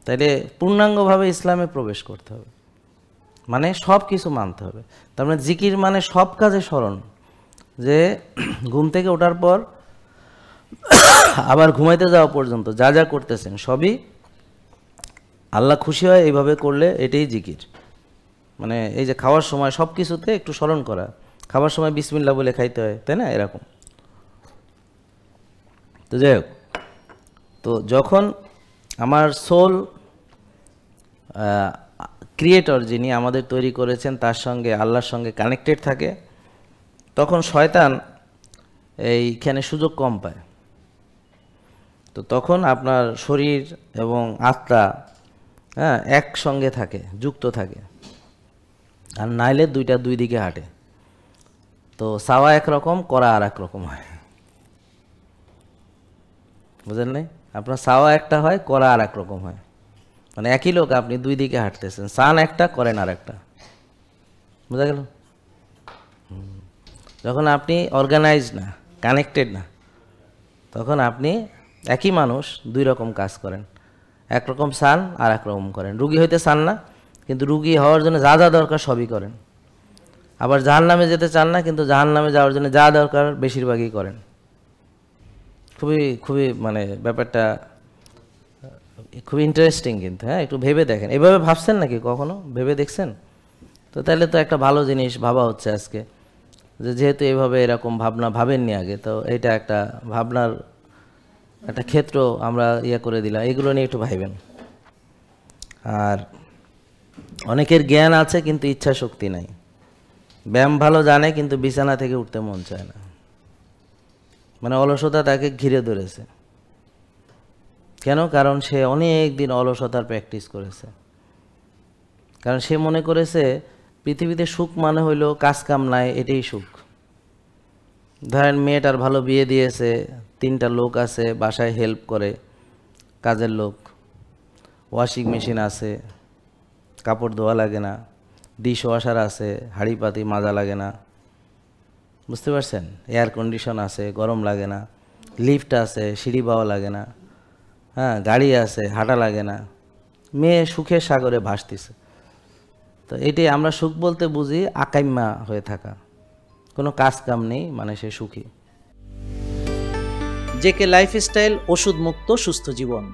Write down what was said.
তাইলে পূর্ণাঙ্গভাবে ইসলামে প্রবেশ করতে হবে, মানে সব কিছু মানতে হবে। তার মানে জিকির মানে সব কাজে স্মরণ, যে ঘুম থেকে ওঠার পর আবার ঘুমাইতে যাওয়া পর্যন্ত যা যা করতেছেন সবই আল্লাহ খুশি হয় এইভাবে করলে, এটাই জিকির। মানে এই যে খাওয়ার সময় সব কিছুতে একটু স্মরণ করা, খাবার সময় বিসমিল্লাহ বলে খাইতে হয়, তাই না, এরকম। তো যাই হোক, তো যখন আমার সোল ক্রিয়েটর যিনি আমাদের তৈরি করেছেন তার সঙ্গে, আল্লাহর সঙ্গে কানেক্টেড থাকে, তখন শয়তান এইখানে সুযোগ কম পায়। তো তখন আপনার শরীর এবং আত্মা একসঙ্গে থাকে, যুক্ত থাকে, আর নাইলে দুইটা দুই দিকে হাঁটে। তো চাওয়া একরকম, করা আর এক রকম হয়, বুঝলেন নাই? আপনার চাওয়া একটা হয়, করা আর এক রকম হয়। মানে একই লোক, আপনি দুই দিকে হাঁটতেছেন, চান একটা, করেন আর একটা। বোঝা গেল? যখন আপনি অর্গানাইজ না, কানেক্টেড না, তখন আপনি একই মানুষ দুই রকম কাজ করেন, একরকম চান আর এক রকম করেন। রুগী হইতে চান না, কিন্তু রুগী হওয়ার জন্য যা যা দরকার সবই করেন। আবার জাহান্নামে যেতে চান না, কিন্তু জাহান্নামে যাওয়ার জন্য যা দরকার বেশিরভাগই করেন। খুবই খুবই মানে ব্যাপারটা খুবই ইন্টারেস্টিং কিন্তু। হ্যাঁ, একটু ভেবে দেখেন। এভাবে ভাবছেন নাকি কখনো? ভেবে দেখছেন? তো তাহলে তো একটা ভালো জিনিস ভাবা হচ্ছে আজকে, যে যেহেতু এভাবে এরকম ভাবনা ভাবেননি আগে, তো এটা একটা ভাবনার একটা ক্ষেত্র আমরা করে দিলাম। এগুলো নিয়ে একটু ভাইবেন। আর অনেকের জ্ঞান আছে কিন্তু ইচ্ছা শক্তি নাই, ব্যায়াম ভালো জানে কিন্তু বিছানা থেকে উঠতে মন চায় না, মানে অলসতা তাকে ঘিরে ধরেছে। কেন? কারণ সে অনেক দিন অলসতার প্র্যাকটিস করেছে। কারণ সে মনে করেছে পৃথিবীতে সুখ মানে হইল কাজ কাম নাই, এটাই সুখ। ধরেন মেয়েটার ভালো বিয়ে দিয়েছে, 3টা লোক আছে, বাসায় হেল্প করে, কাজের লোক, ওয়াশিং মেশিন আছে, কাপড় ধোয়া লাগে না, ডিশ ওয়াশার আছে, হাঁড়ি পাতি মাজা লাগে না, বুঝতে পারছেন? এয়ার কন্ডিশন আছে, গরম লাগে না, লিফট আছে, সিঁড়ি পাওয়া লাগে না, হ্যাঁ, গাড়ি আছে, হাঁটা লাগে না, মেয়ে সুখের সাগরে ভাসতেছে। তো এটাই আমরা সুখ বলতে বুঝি আকাইম্যা হয়ে থাকা, কোনো কাজ কাম নেই, মানে সে সুখী। জেকে লাইফস্টাইল, ওষুধ মুক্ত সুস্থ জীবন।